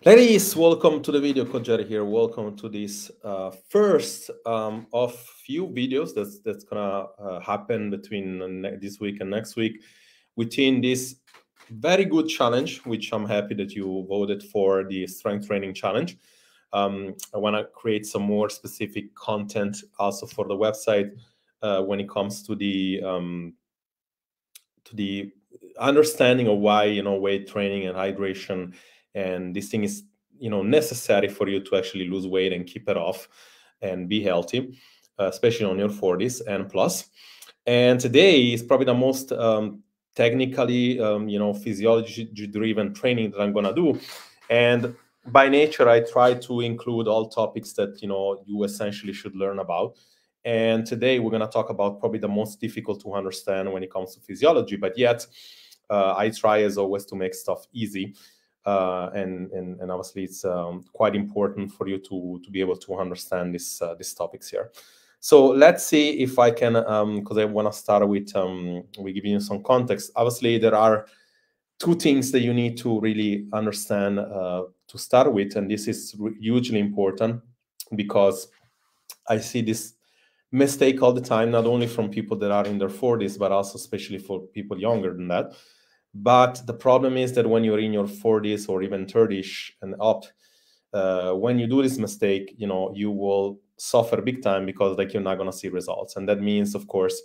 Ladies, welcome to the video. Coach Jerry here. Welcome to this first of few videos that's gonna happen between this week and next week within this very good challenge, which I'm happy that you voted for, the strength training challenge. I want to create some more specific content also for the website when it comes to the understanding of why weight training and hydration and this thing is necessary for you to actually lose weight and keep it off and be healthy, especially on your 40s and plus. And today is probably the most technically physiology driven training that I'm gonna do. And by nature, I try to include all topics that you essentially should learn about. And today we're going to talk about probably the most difficult to understand when it comes to physiology, but yet I try as always to make stuff easy. And obviously it's quite important for you to be able to understand these topics here. So let's see if I can, because I want to start with giving you some context. Obviously, there are two things that you need to really understand to start with, and this is hugely important because I see this mistake all the time, not only from people that are in their 40s, but also especially for people younger than that. But the problem is that when you're in your 40s or even 30s and up, when you do this mistake, you will suffer big time because you're not going to see results. And that means, of course,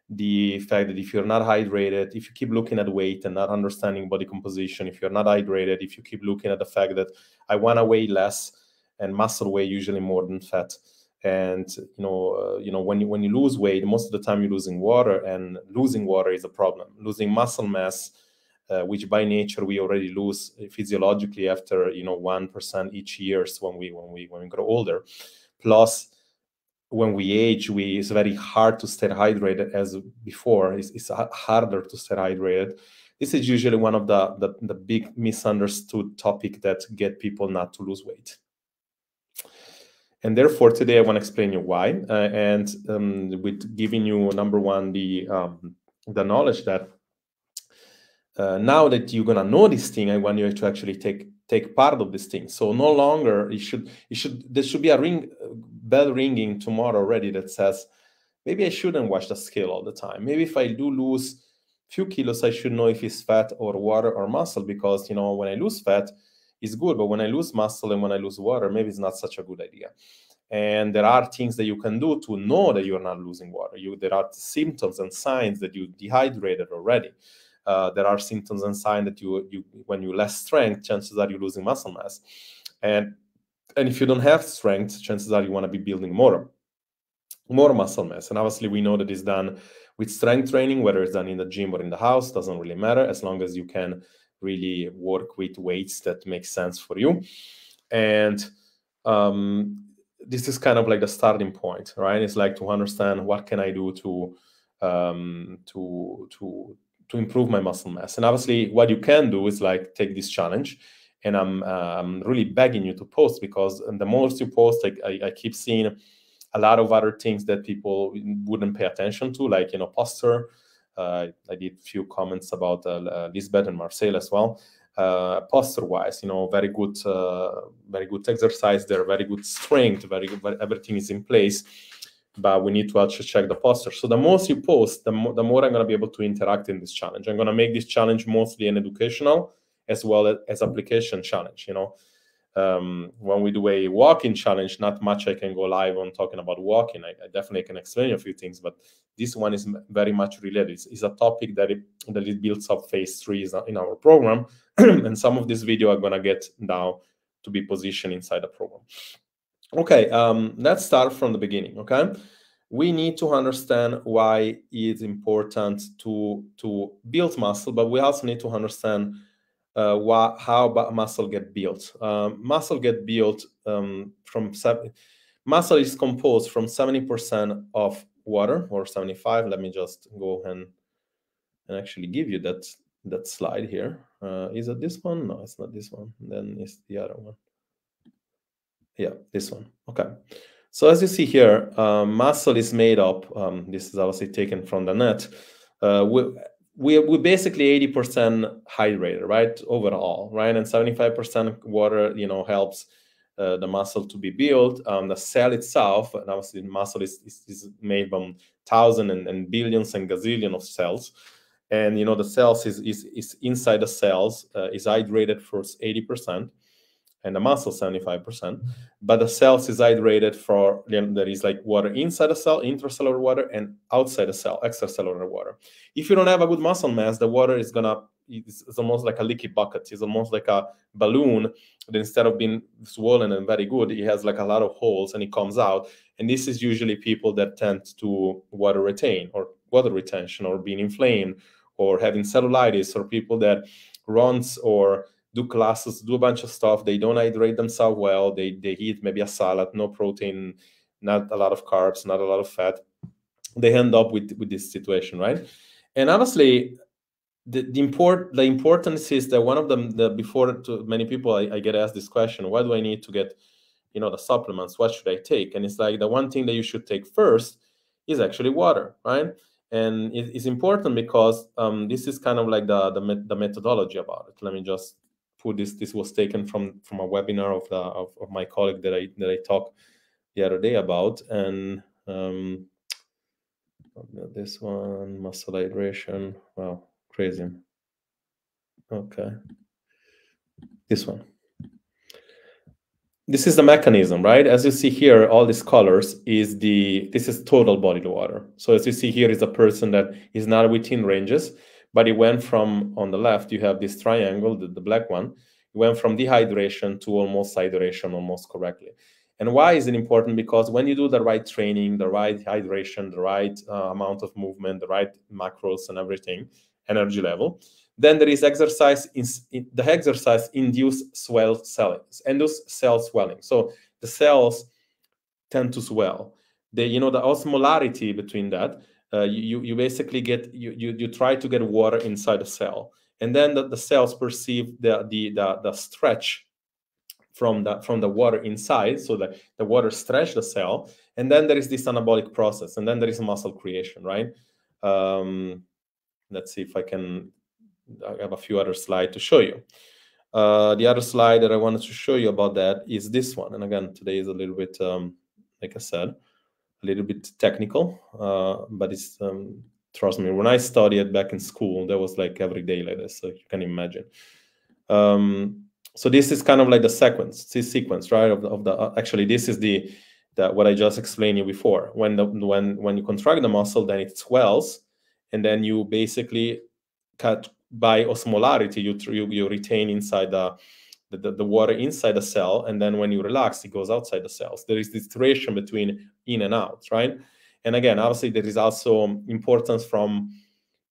the fact that if you're not hydrated, if you keep looking at weight and not understanding body composition, if you're not hydrated, if you keep looking at the fact that I want to weigh less and muscle weigh usually more than fat, and when you lose weight, most of the time you're losing water, and losing water is a problem. Losing muscle mass, which by nature we already lose physiologically after 1% each year when we grow older. Plus, when we age, it's very hard to stay hydrated as before. It's harder to stay hydrated. This is usually one of the big misunderstood topic that get people not to lose weight. And therefore, today I want to explain you why, and with giving you, number one, the knowledge that now that you're gonna know this thing, I want you to actually take part of this thing. So no longer there should be a bell ringing tomorrow already that says, maybe I shouldn't watch the scale all the time. Maybe if I do lose a few kilos, I should know if it's fat or water or muscle, because when I lose fat, it's good, but when I lose muscle and when I lose water, maybe it's not such a good idea. And there are things that you can do to know that you're not losing water. There are symptoms and signs that you dehydrated already. There are symptoms and signs that when you less strength, chances are you're losing muscle mass. And if you don't have strength, chances are you want to be building more muscle mass. And obviously we know that it's done with strength training, whether it's done in the gym or in the house, doesn't really matter, as long as you can really work with weights that make sense for you. And this is kind of like the starting point, right? It's like to understand what can I do to improve my muscle mass. And obviously what you can do is take this challenge, and I'm really begging you to post, because the more you post, I keep seeing a lot of other things that people wouldn't pay attention to, like posture. I did a few comments about Lisbeth and Marcel as well. Posture wise, very good exercise there, very good strength, very good, everything is in place, but we need to actually check the posture. So the most you post, the more I'm going to be able to interact in this challenge. I'm going to make this challenge mostly an educational as well as application challenge. When we do a walking challenge, not much I can go live on talking about walking. I definitely can explain a few things, but this one is very much related. It's a topic that it builds up phase 3 in our program, and some of this video are going to get now to be positioned inside the program. Okay, let's start from the beginning. Okay, we need to understand why it's important to build muscle, but we also need to understand how muscle get built. Muscle get built muscle is composed from 70% of water, or 75. Let me just go and actually give you that slide here. Is it this one? No, it's not this one. Then it's the other one. Yeah, this one. Okay. So as you see here, muscle is made up. This is obviously taken from the net. we basically 80% hydrated, right, overall, right, and 75% water, helps the muscle to be built. The cell itself, and obviously the muscle is made from thousands and billions and gazillion of cells, and the cells is inside the cells is hydrated for 80%, and the muscle 75%, but the cells is hydrated for, there is like water inside the cell, intracellular water, and outside the cell, extracellular water. If you don't have a good muscle mass, the water is it's almost like a leaky bucket. It's almost like a balloon that instead of being swollen and very good, it has like a lot of holes and it comes out. And this is usually people that tend to water retain or water retention, or being inflamed, or having cellulitis, or people that runs or do classes, do a bunch of stuff. They don't hydrate themselves well. They eat maybe a salad, no protein, not a lot of carbs, not a lot of fat. They end up with this situation, right? And honestly, the importance is that one of them, before, to many people, I get asked this question: why do I need to get, the supplements? What should I take? And it's like, the one thing that you should take first is actually water, right? And it's important because this is kind of like the methodology about it. Let me just put this. This was taken from a webinar of my colleague that I talked the other day about. And this one, muscle hydration. Wow, crazy. Okay, this one. This is the mechanism, right? As you see here, all these colors this is total body water. So as you see here is a person that is not within ranges, but it went from, on the left, you have this triangle, the black one. It went from dehydration to almost hydration, almost correctly. And why is it important? Because when you do the right training, the right hydration, the right amount of movement, the right macros and everything, energy level, then there is exercise. The exercise induce cell swelling. So the cells tend to swell. The osmolarity between that. You basically get you try to get water inside the cell, and then the cells perceive the stretch from the water inside, so that the water stretch the cell, and then there is this anabolic process, and then there is muscle creation, right? Let's see if I have a few other slides to show you. The other slide that I wanted to show you about that is this one. And again, today is a little bit, like I said, a little bit technical, but it's, trust me, when I studied back in school, that was like every day like this, so you can imagine. So this is kind of like the sequence, right? Of the actually, this is the what I just explained you before. When you contract the muscle, then it swells, and then you basically cut by osmolarity. You retain inside the water inside the cell, and then when you relax, it goes outside the cells. There is this iteration between in and out, right? And again, obviously, there is also importance from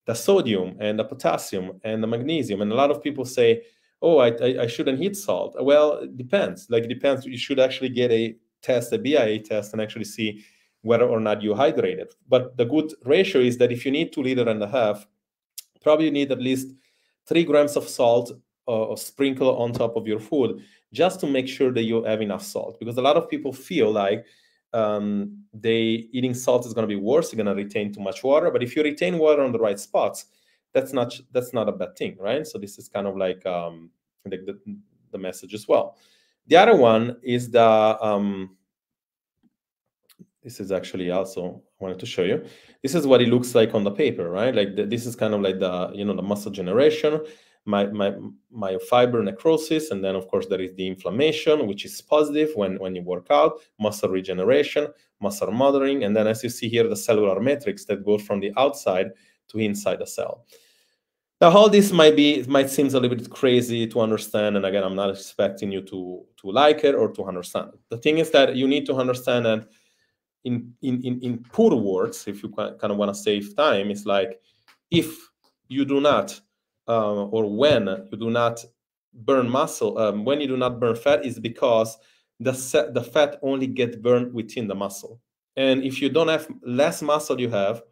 the sodium and the potassium and the magnesium. And a lot of people say, oh, I shouldn't eat salt. Well, it depends. Like, it depends. You should actually get a BIA test, and actually see whether or not you're hydrated. But the good ratio is that if you need 2.5 liters, probably you need at least 3 grams of salt or sprinkle on top of your food, just to make sure that you have enough salt. Because a lot of people feel like eating salt is going to be worse. You're going to retain too much water. But if you retain water on the right spots, that's not a bad thing, right? So this is kind of like the message as well. The other one is this is actually also I wanted to show you. This is what it looks like on the paper, right? Like this is kind of like the muscle generation, myofiber necrosis, and then of course there is the inflammation, which is positive when you work out, muscle regeneration, muscle mothering, and then as you see here, the cellular matrix that goes from the outside to inside the cell. Now, all this might seem a little bit crazy to understand, and again, I'm not expecting you to like it or to understand it. The thing is that you need to understand that in poor words, if you kind of want to save time, it's like, if you do not or when you do not burn muscle, when you do not burn fat, is because the fat only gets burned within the muscle. And if you don't have less muscle, you have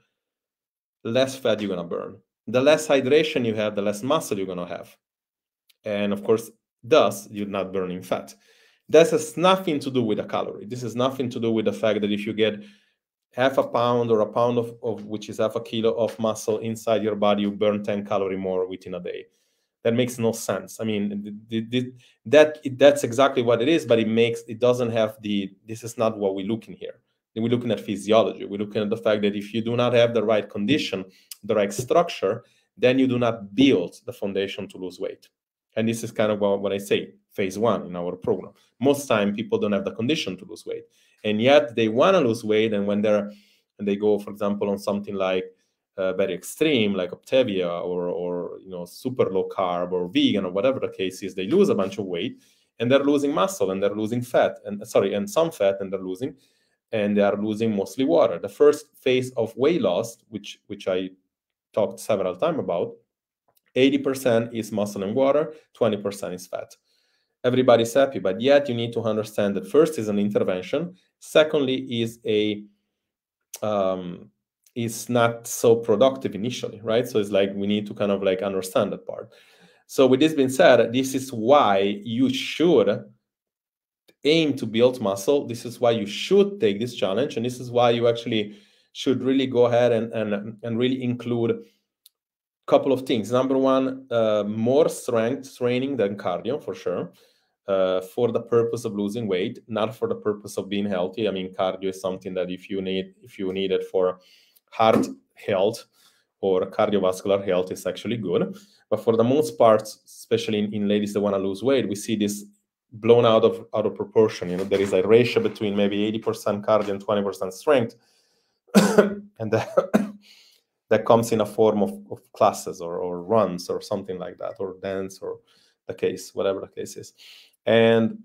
less fat you're going to burn. The less hydration you have, the less muscle you're going to have. And of course, thus, you're not burning fat. This has nothing to do with a calorie. This has nothing to do with the fact that if you get half a pound or a pound of which is half a kilo of muscle inside your body, you burn 10 calories more within a day. That makes no sense. I mean, that's exactly what it is, but it doesn't have this is not what we're looking here. We're looking at physiology. We're looking at the fact that if you do not have the right condition, the right structure, then you do not build the foundation to lose weight. And this is kind of what I say, phase one in our program. Most time people don't have the condition to lose weight, and yet they want to lose weight. And when they go, for example, on something like very extreme, like Optavia, or super low carb or vegan or whatever the case is, they lose a bunch of weight, and they're losing muscle, and they're losing fat, and some fat, and they are losing mostly water. The first phase of weight loss, which I talked several times about, 80% is muscle and water, 20% is fat. Everybody's happy, but yet you need to understand that first is an intervention. Secondly is not so productive initially, right? So it's like we need to kind of like understand that part. So with this being said, this is why you should aim to build muscle. This is why you should take this challenge, and this is why you actually should really go ahead and really include a couple of things. Number one, more strength training than cardio, for sure. For the purpose of losing weight, not for the purpose of being healthy. I mean, cardio is something that if you need it for heart health or cardiovascular health, is actually good. But for the most part, especially in ladies that want to lose weight, we see this blown out of proportion. There is a ratio between maybe 80% cardio and 20% strength, and that comes in a form of classes or runs or something like that, or dance, or whatever the case is. And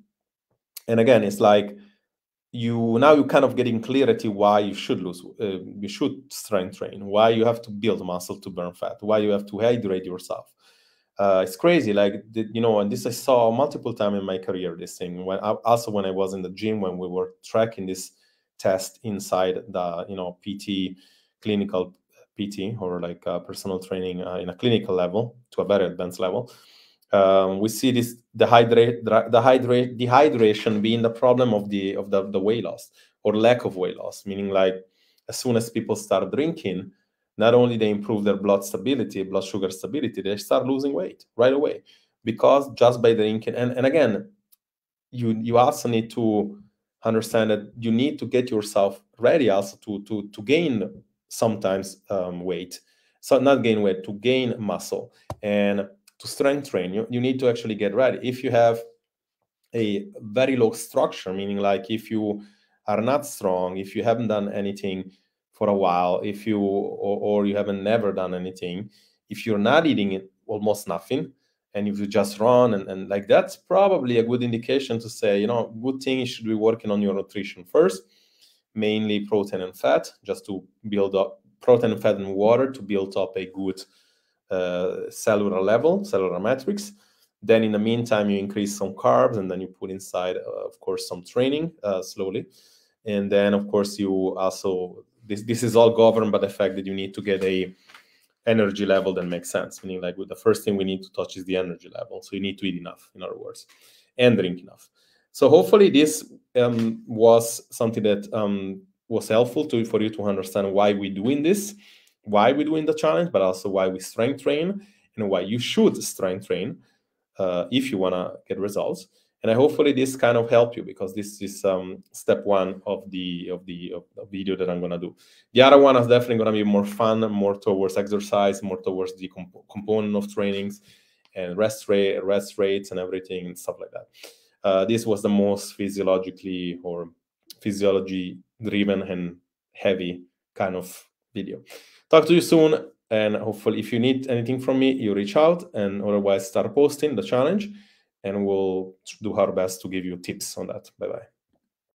again, it's like you kind of getting clarity why you should strength train, why you have to build muscle to burn fat, why you have to hydrate yourself. It's crazy, and this I saw multiple times in my career, this thing, when I was in the gym, when we were tracking this test inside the PT, clinical PT, or like personal training in a clinical level to a very advanced level. We see this dehydration being the problem of the weight loss or lack of weight loss, meaning like as soon as people start drinking, not only they improve their blood sugar stability, they start losing weight right away, because just by drinking. And again, you also need to understand that you need to get yourself ready also to gain sometimes weight. So not gain weight, to gain muscle. And to strength train, you need to actually get ready. If you have a very low structure, meaning like if you are not strong, if you haven't done anything for a while, if you or you haven't never done anything, if you're not eating almost nothing, and if you just run and like, that's probably a good indication to say, good thing you should be working on your nutrition first, mainly protein and fat, just to build up protein and fat and water to build up a good cellular matrix. Then in the meantime, you increase some carbs, and then you put inside, of course, some training slowly. And then, of course, you also, this is all governed by the fact that you need to get a energy level that makes sense, meaning like the first thing we need to touch is the energy level. So you need to eat enough, in other words, and drink enough. So hopefully this was something that was helpful for you to understand why we're doing this, why we're doing the challenge, but also why we strength train, and why you should strength train if you want to get results. And hopefully this kind of help you, because this is step one of the video that I'm going to do. The other one is definitely going to be more fun, more towards exercise, more towards the component of trainings and rest rates and everything and stuff like that. This was the most physiology driven and heavy kind of video. Talk to you soon. And hopefully, if you need anything from me, you reach out, and otherwise start posting the challenge, and we'll do our best to give you tips on that. Bye-bye.